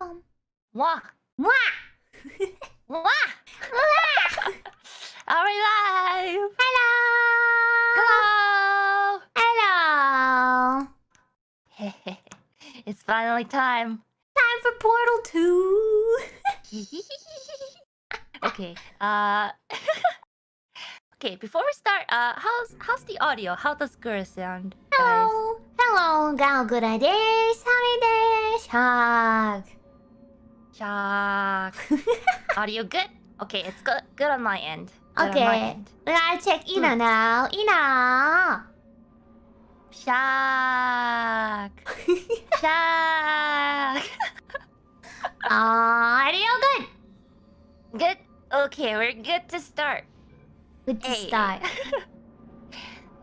Bum. Mwah! Mwah! Mwah! Are we live? Hello! Hello! Hello! It's finally time. Time for Portal 2! Okay. Okay. Before we start, how's the audio? How does Gura sound, guys? Hello! Hello, Galgura desu! Hami desu! Shag! Shock. Audio good? Okay, it's good on my end. Good on my Okay, end. we gotta check Ina now. Ina! Shock. Shock. Audio good! Good. Okay, we're good to start. Good to Hey. start.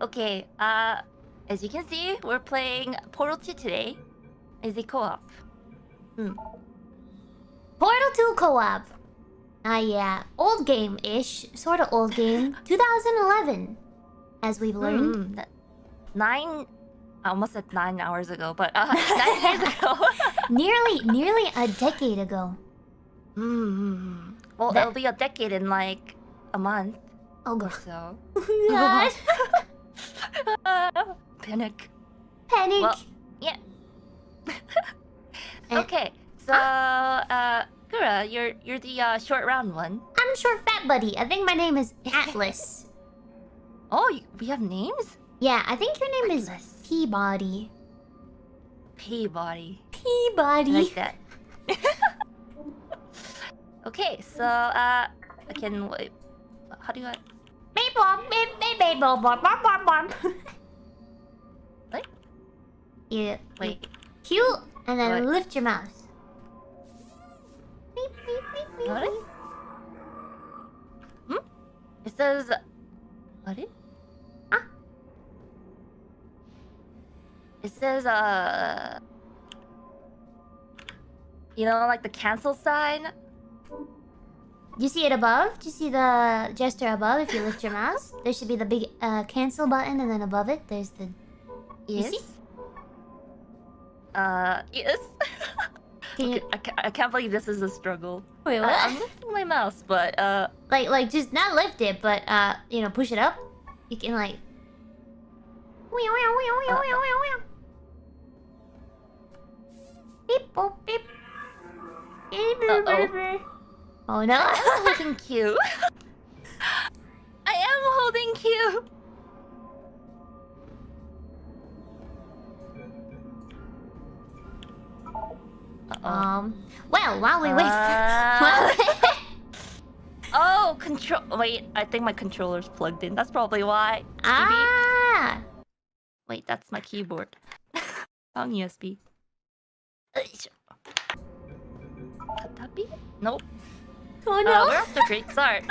Okay, as you can see, we're playing Portal 2 today. Is a co-op. Portal 2 co-op. Yeah. Old game-ish. Sort of old game. 2011. As we've learned. I almost said 9 hours ago, but 9 years ago. Nearly a decade ago. Well, That- it'll be a decade in like a month Oh or god. so. God. Panic. Panic. Well, yeah. Okay, so Gura, you're the short round one. I'm short fat buddy. I think my name is Atlas. Oh, we have names? Yeah, I think your name is Atlas. Peabody. Peabody. Peabody. I like that. Okay, so I can wait. How do I? What? Yeah. Wait. Q and then What? lift your mouse. What? It says. What? Ah. It says you know, like the cancel sign. Do you see it above? Do you see the gesture above if you lift your mouse? There should be the big cancel button, and then above it, there's the... Yes. see? Yes. Can you... Okay, I can't believe this is a struggle. Wait, what? I'm lifting my mouse, but Like, just not lift it, but, you know, push it up. You can, like... Beep, boop, beep. Uh-oh. Oh, no. I'm holding Q. I am holding Q. Uh-oh. Well, while we wait Oh, control. Wait, I think my controller's plugged in. That's probably why. Ah! Wait, that's my keyboard. On USB. Could that be? Nope. Oh, no. We're off to a great start.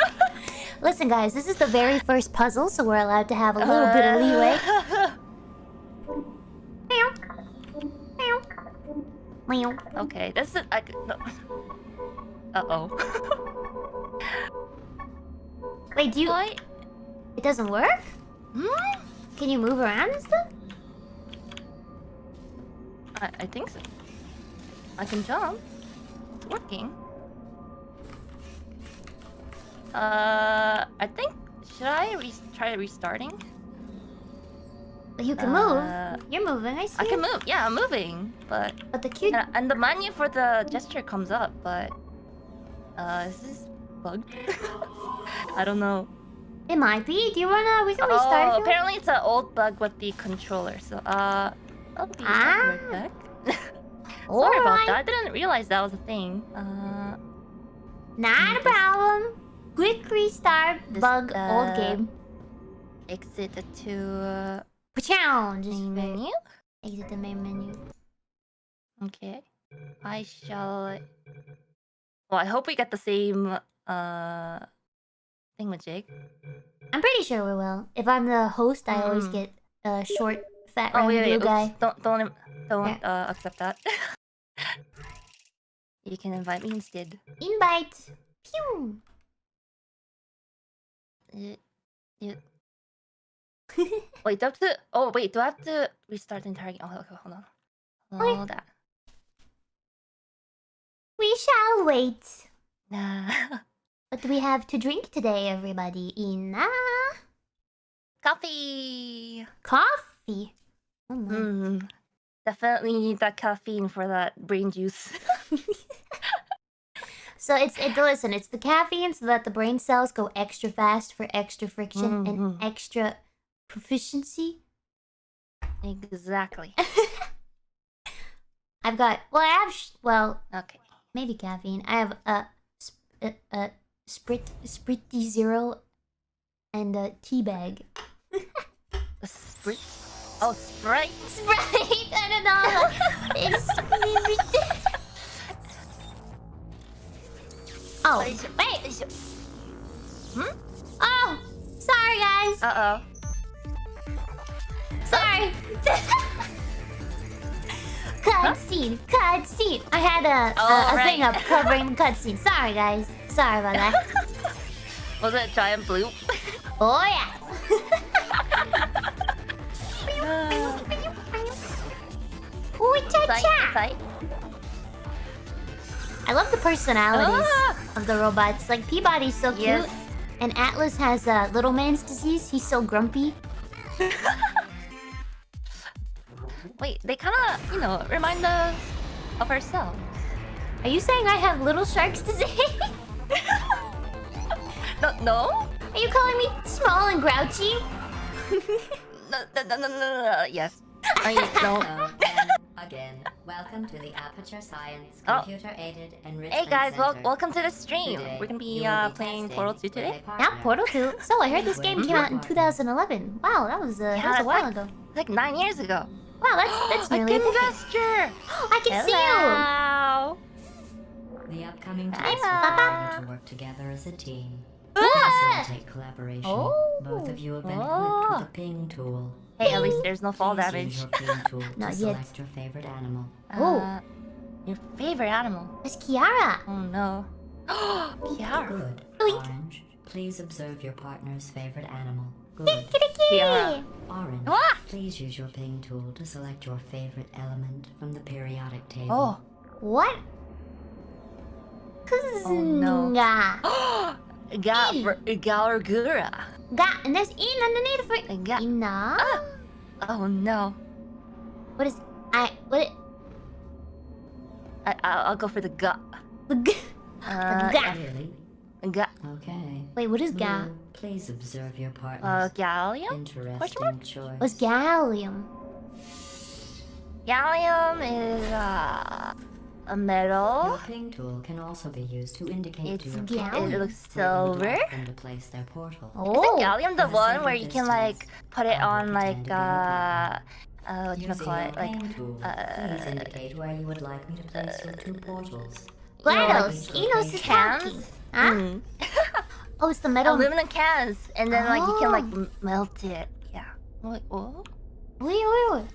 Listen, guys, this is the very first puzzle, so we're allowed to have a little bit of leeway. Okay, this is. No. Uh-oh. Wait, do you... What? It doesn't work? Can you move around and stuff? I think so. I can jump. It's working. I think... Should I try restarting? You can move. You're moving, I see. I can move. Yeah, I'm moving. But the cute... and the menu for the gesture comes up, but... is this bugged? I don't know. It might be. Do you wanna... We can restart if you want. Apparently it's an old bug with the controller, so I'll be right back. Sorry about that. I didn't realize that was a thing. Not a problem. Quick restart. Bug. Old game. Exit to Pachow! Just main menu. exit the main menu. Okay. I shall. Well, I hope we get the same thingamajig. I'm pretty sure we will. If I'm the host, I always get a short, fat, Oh round wait, blue guy. oops. Don't accept that. You can invite me instead. Invite. Pew. Wait, do I have to? Oh wait, do I have to restart the entire game? Oh, okay, hold on. Hold on. We shall wait. Nah. What do we have to drink today, everybody? Ina? Coffee. Coffee. Oh my. Definitely need that caffeine for that brain juice. So listen, it's the caffeine so that the brain cells go extra fast for extra friction and extra proficiency. Exactly. I've got Okay. maybe caffeine. I have a Spritty Zero and a tea bag. A Sprite. Oh, Sprite. Sprite. I don't know. It's oh wait. Oh, sorry guys. Uh-oh. Sorry. Cutscene. Cutscene. I had a thing up covering cutscene. Sorry guys. Sorry about that. Was it a giant bloop? Oh yeah. Ooh, cha-cha. I love the personalities of the robots. Like Peabody's so cute, Yes. and Atlas has little man's disease. He's so grumpy. Wait, they kind of, remind us of ourselves. Are you saying I have little shark's disease? No? Are you calling me small and grouchy? No. Yes. No. Hello, and again, welcome to the Aperture Science Computer-Aided Enrichment Hey guys, Center. welcome to the stream. Today, We're gonna be you will be playing testing Portal 2 with today. a partner. Yeah, Portal 2. So I heard this game came out in 2011. Wow, that was a that's while like- ago. Like 9 years ago. Wow, that's I nearly a can decade. gesture. I can see you. Hello. The upcoming Hi, task Papa. requires you to work together as a team. To Ah! facilitate collaboration, Oh. both of you have been Oh. equipped with a ping tool. Hey, at least there's no fall Please damage. use your ping tool to Not yet. select your favorite animal. Oh. Your favorite animal? It's Kiara. Oh no. Kiara. Good. Oink. Orange, please observe your partner's favorite animal. Good. Kiara. Orange, Ah! please use your ping tool to select your favorite element from the periodic table. Oh. What? Oh, no. Kznga. Galagura. And there's in underneath for Ga- Ina. Oh no. What is I'll go for the gut. Ga. Yeah. Really? Gut. Okay. Wait, what is Ga? Blue, please observe your partner's Gallium? interesting choice. What's gallium? Gallium is a Your metal. ping tool can also be used to indicate It's to your gallium. partner It looks where you would silver. like them to place their portal. Isn't Oh. gallium the At a one safer where you can distance, put it I will on pretend to be your partner. what you Using call your it? Like ping tool, please indicate where you would like me to place your two portals. GLaDOS. like Enos is cans? talking. Huh? mm, Oh, it's the metal. aluminum cans, and then like you can like Oh. melt it. Yeah. Wait, oh. Wait.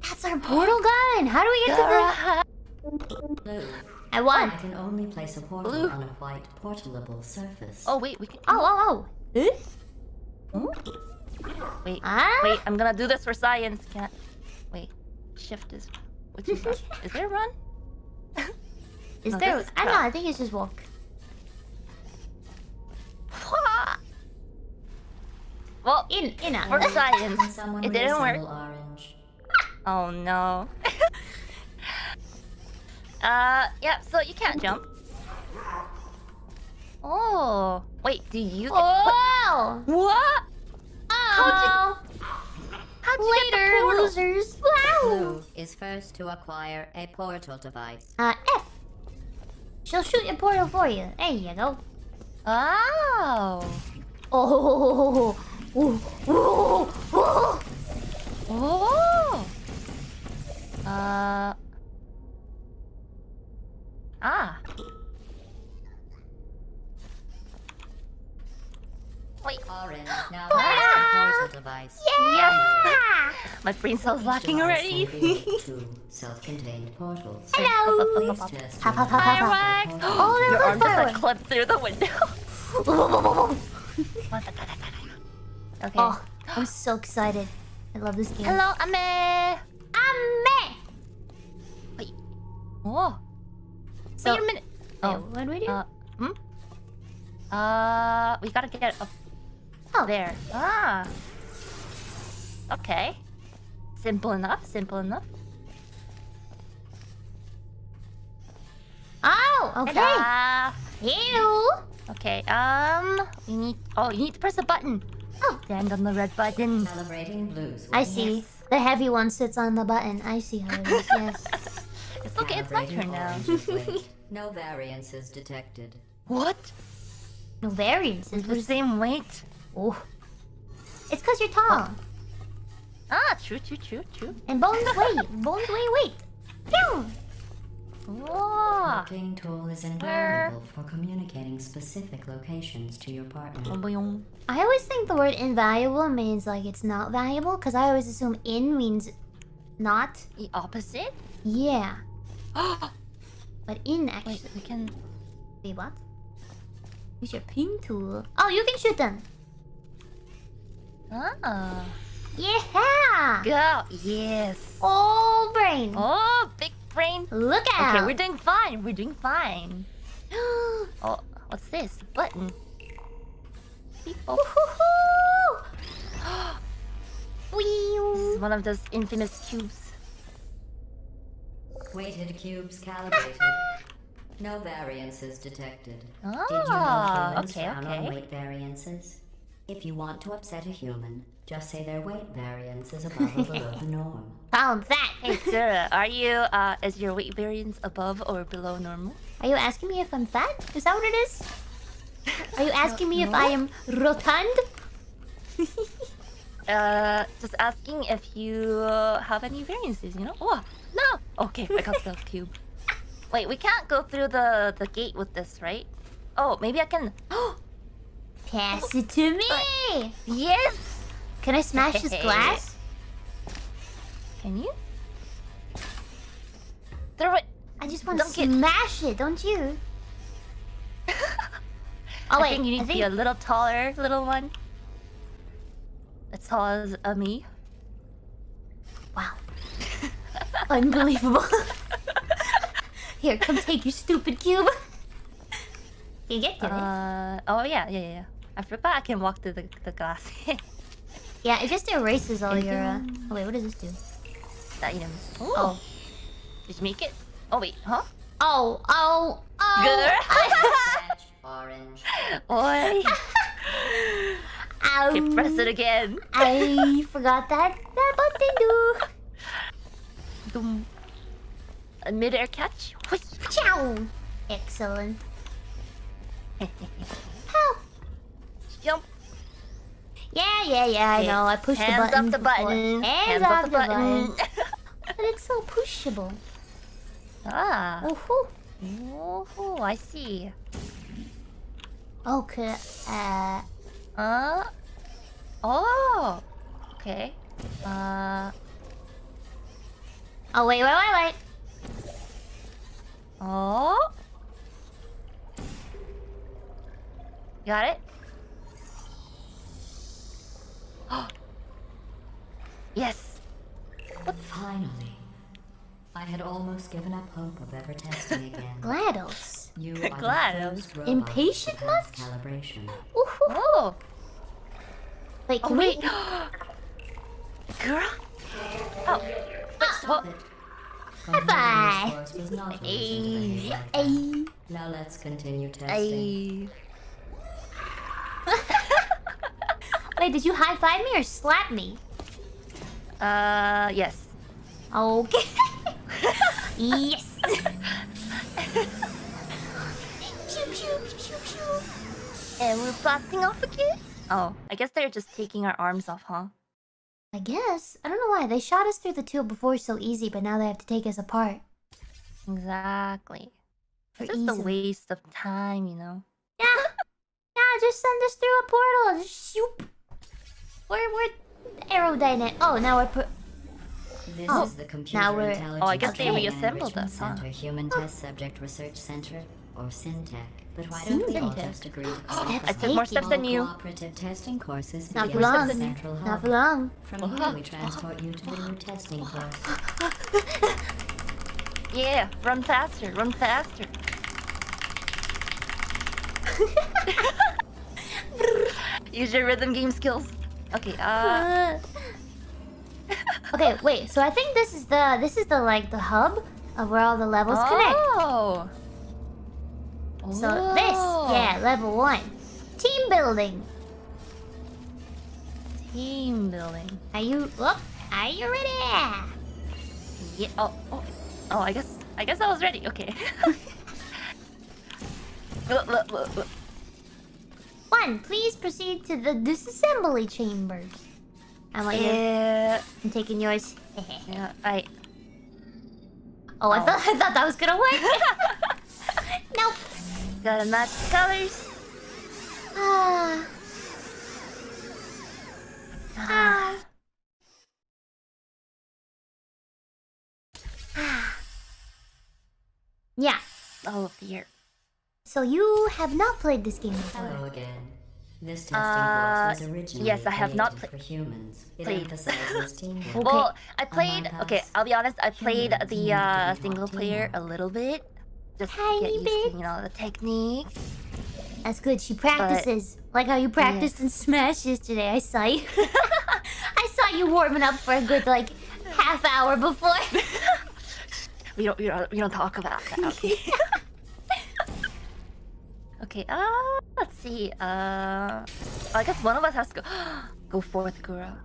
That's our portal gun. How do we get to the? Blue, I won. I can only place a portal Blue. on a white portalable surface. Oh wait, we can. Oh. Wait. Ah. Wait, I'm gonna do this for science. Can't. Wait. Shift is. Which is run? Is there a run? Is No, there? this is I don't know. crap. I think it's just walk. Well, Ina. for science, Can someone it didn't work. reassemble orange? Oh no. Yeah, so you can't jump. Oh. Wait, do you get... Oh. What? Oh. How'd you get the Later, portal? losers. Wow. Blue is first to acquire a portal device. F. She'll shoot your portal for you. There you go. Oh. Oh. Ooh. Oh. Wait. Orange now Wow. has a portal device. Yeah. My brain cell's Each lacking device already. can be linked to self-contained portals. Hello. Please test Pop, your pop, pop, pop, pop. Fireworks! Oh, there Your was arm just like fireworks. clipped through the window. Okay. Oh, I'm so excited. I love this game. Hello, Ame. Ame. Wait. Oh. So- Wait a minute. Oh, what do we do? We gotta get up Oh. there. Ah. Okay. Simple enough. Simple enough. Oh, okay. Ta-da! Ew. Okay. We need. Oh, you need to press a button. Oh. Stand on the red button. Celebrating blues. I see. The heavy one sits on the button. I see how it is. Yes. It's okay. It's my turn now. No variances detected. What? No variances. It's the same weight. Oh. It's because you're tall. Ah, true. And bones weigh. Bones weigh weight. Pew! Whoa. Looking tool is invaluable for communicating specific locations to your partner. Boing. I always think the word invaluable means like it's not valuable because I always assume in means not. The opposite? Yeah. But in actually. Wait, we can. Wait, what? Use your ping tool. Oh, you can shoot them. Ah. Yeah. Go. Yes. Oh, brain. Oh, big brain. Look out. Okay, we're doing fine. We're doing fine. Oh, what's this? Button. Beep, oh. This is one of those infamous cubes. Weighted cubes calibrated. No variances detected. Did you know Ah, humans okay, frown on okay. weight variances? If you want to upset a human, just say their weight variance is above or below the norm. Found that. Hey, Sarah, are you, is your weight variance above or below normal? Are you asking me if I'm fat? Is that what it is? Are you asking me if No. I am rotund? Just asking if you have any variances, you know? Oh, no! Okay, I got the cube. Wait, we can't go through the gate with this, right? Oh, maybe I can... Pass it to me. Yes! Can I smash this glass? Can you? Throw it! I just want to Dunk it. smash it, don't you? Oh I wait, think you need to be a little taller, little one. As tall as me. Wow. Unbelievable. Here, come take your stupid cube. Can you get to it? Oh yeah. I forgot I can walk through the glass. Yeah, it just erases all your. Anything? Oh wait, what does this do? The item. Oh. Did you make it? Oh wait, huh? Oh. Good. Patch orange. Oi. Ow. Okay, press it again. I forgot that button do. Dum. A mid-air catch. Whoosh. Chow. Excellent. How? Jump. Yeah. I know. I pushed Hands the button. up the before. button. Hands off the button. But it's so pushable. Ah. Oh. Oh, I see. Okay. Oh. Okay. Oh wait. Oh. Got it? Yes. Finally. I had almost given up hope of ever testing again. GLaDOS. You are GLaDOS. the first robot Impatient to pass much? calibration. Ooh. Oh. Wait. Oh Can wait. we? Girl. Oh. Stop it. High Course was not a reason to Hey. behave like that. Ay. Now let's continue testing. Wait, did you high five me or slap me? Yes. Okay. Yes. And we're blasting off again? Oh, I guess they're just taking our arms off, huh? I guess. I don't know why. They shot us through the tube before so easy, but now they have to take us apart. Exactly. For It's just a easy. waste of time, you know? Yeah. Yeah, just send us through a portal. Just shoop. We're aerodynamic. Oh, now we're put. This Oh, is the Computer now we're- Intelligence Oh, I guess they and reassembled Enrichment us, huh? Center, Human Test Subject Research Center, or SynTech. But why don't we all SynTech. just agree to call Steps it I took more steps than you. cooperative testing courses Not begin for at long. the Central Not Hub. for long. From here, we transport you to the new testing course. Yeah, run faster, run faster. Use your rhythm game skills. Okay, Okay, wait. So I think this is the like the hub of where all the levels connect. Oh. So this, yeah, level 1. Team building. Team building. Are you ready? Yeah. Oh. I guess I was ready. Okay. 1. Please proceed to the disassembly chambers. I want you. I'm taking yours. Yeah. Oh, I thought that was gonna work. Nope. Gotta match the colors. Ah. Ah. Yeah. Oh dear. So you have not played this game before. Hello again. This testing course was originally yes, I have not created for humans. It played. emphasizes teamwork. Okay. Well, I played. Among Okay, us, I'll be honest. I played humans the need to be single more player a teamwork. little bit, just to Tiny get used bit. to the technique. That's good. She practices. Like how you practiced in Smash yesterday. I saw you. I saw you warming up for a good like half hour before. We don't talk about that. Okay. Okay. Let's see. I guess one of us has to go. Go forth, Gura.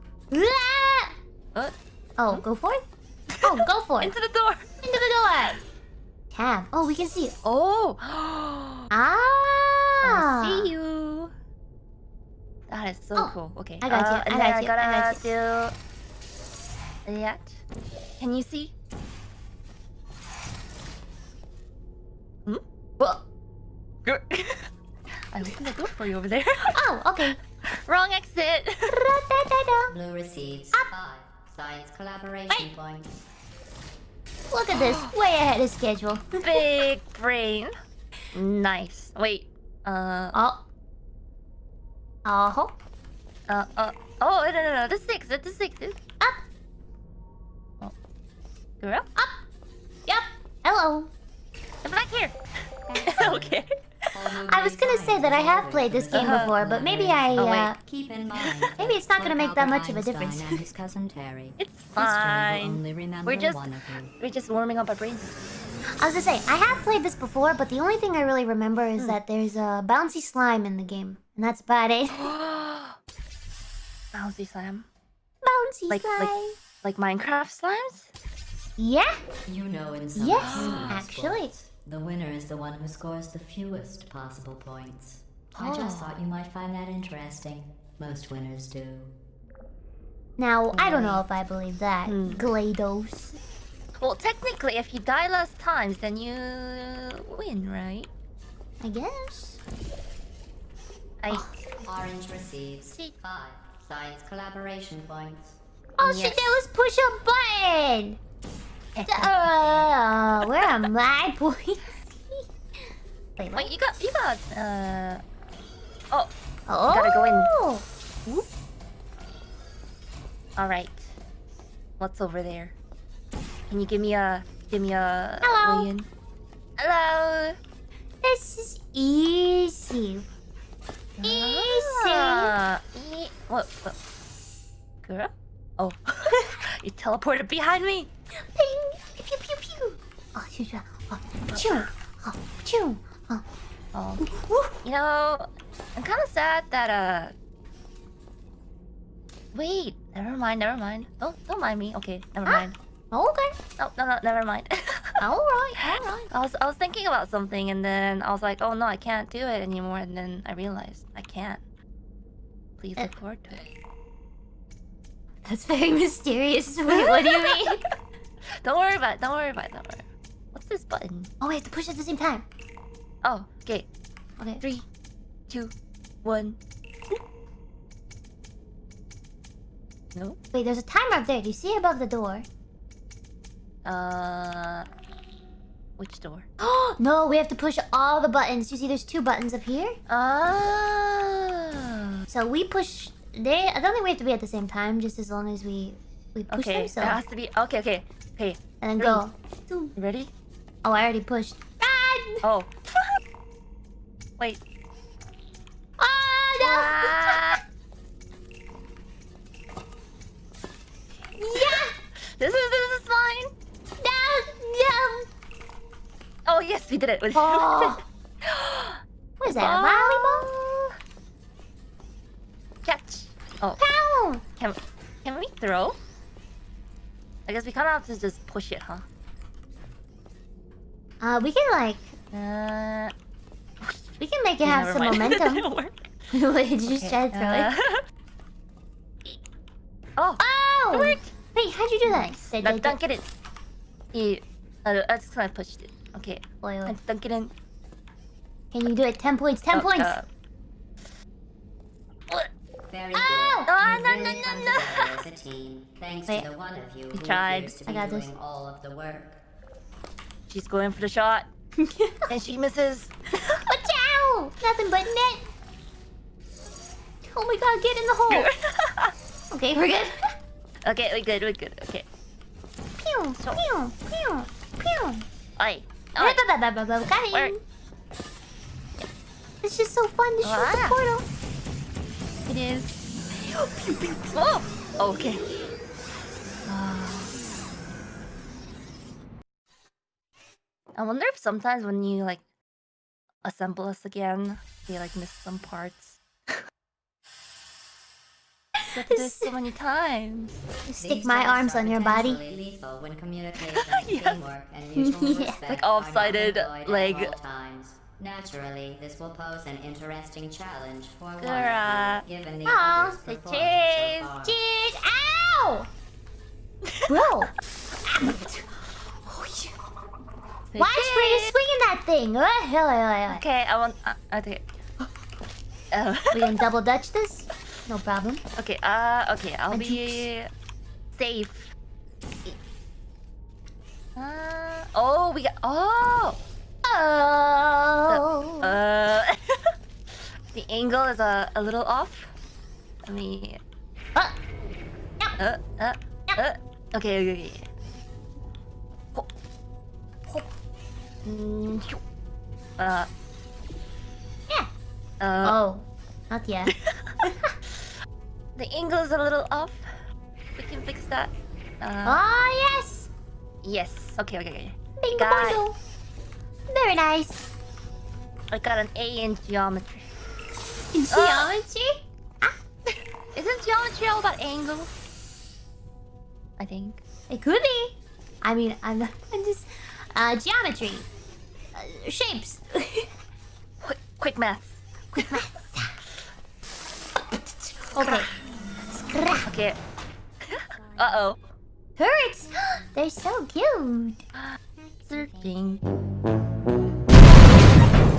What? Oh, go for it? Oh, go for it. Into the door. Into the door. Tab. Oh, we can see it. Oh. Ah. I see you. That is so Oh, cool. Okay. I got you, And I then got you, I gotta got do that. Can you see? Hmm? Well. I opened the door for you over there. Oh, okay. Wrong exit. Ra-da-da-da. Blue receives 5 science collaboration Wait. points. Look at this. Way ahead of schedule. Big brain. Nice. Wait. Oh. Oh. Oh, no. The 6. It's the 6. Up. Oh. Girl? Up. Yup. Hello. Come back here. Okay. I was gonna say that I have played this game before, but maybe Oh, wait. Keep in mind. Maybe it's not gonna both make that much Albert of a Einstein difference. And his cousin Terry. It's History will fine. only remember We're just one of you. we're just warming up our brains. I was gonna say, I have played this before, but the only thing I really remember is that there's a bouncy slime in the game. And that's about it. Bouncy slime. Bouncy Like- slime. Like Minecraft slimes? Yeah? You know, in some Yes, human actually. sports, the winner is the one who scores the fewest possible points. I just thought you might find that interesting. Most winners do. Now, I don't know if I believe that. GLaDOS. Well, technically, if you die less times, then you win, right? I guess. Orange receives See. 5 science collaboration points. Oh Yes. shit, that was push a button! Where are my points? Wait, what? Wait, you got. Oh, Oh! gotta go in. all right. What's over there? Can you give me a Hello. way in? Hello. This is easy. What? Girl? Oh, you teleported behind me. Ping! Pew pew pew! Oh, shoot! Oh, choo! Oh, choo! Oh, Oh, woo! you know, I'm kind of sad that Wait, never mind. Don't mind me. Okay, never mind. Okay. No, never mind. Alright. I was thinking about something and then I was like, oh no, I can't do it anymore. And then I realized I can't. Please look forward to it. That's very mysterious. Wait, what do you mean? Don't worry about it. What's this button? Oh, we have to push at the same time. Oh, okay. Okay. 3, 2, 1. No. Wait, there's a timer up there. Do you see it above the door? Which door? Oh, no, we have to push all the buttons. You see there's 2 buttons up here? Ah. So we push... I don't think we have to be at the same time, just as long as we push Okay, them. it So, has to be. Okay. and then go. You ready? Oh, I already pushed. Run! Oh. Wait. Ah. Yeah. This is fine. No. Oh yes, we did it. Oh. What is that? A volleyball? Catch. Oh, Pow. can we throw? I guess we kind of have to just push it, huh? We can like we can make it have Never some mind. momentum. Didn't work. Wait, did you just try to throw it? Oh, Oh! it worked. Wait, how'd you do that? Let's dunk it in. I just kind of pushed it. Okay, Wait, wait. let's dunk it in. Can you do it? 10 points, 10 points! What? Very Ow! good. Oh, You've no, really no, come no, no. together as a team, thanks Wait. to the one of you who tried. appears to I be got this. doing all of the work. She's going for the shot, and she misses. Watch out! Nothing but net! Oh my god, get in the hole! Okay, we're good. Okay, we're good, we're good. Okay. Pew, pew, pew, pew. Oi. Got Where? it. It's just so fun to shoot the Ah. portal. It is. Oh! Okay. I wonder if sometimes when you like assemble us again, they like miss some parts. You have to do this so many times. Stick These my tests arms are on your body. potentially lethal when communication, Yes. teamwork, and mutual Yeah. respect Like are not off-sided employed leg. at all times. Naturally, this will pose an interesting challenge for one Gura. of you, given the Aw, other's say performance cheese, so far. Cheers! Ow! Bro! Why are you swinging that thing? Okay, I want. I think. We can double dutch this? No problem. Okay. Okay. I'll And be safe. Oh, we got. Oh. Oh! The angle is a little off. Let me. Yep. Okay. Okay. Ho. Ho. Phew. Yeah. Uh, Oh. Not yet. The angle is a little off. We can fix that. Oh, yes! Yes. Okay. Okay. Bingo Got it. bongo. Very nice. I got an A in geometry. In geometry? Isn't geometry all about angles? I think. It could be. I mean, I'm just... geometry. Shapes. Quick math. Okay. Scrap. Okay. Uh-oh. Hurts. They're so cute. Searching.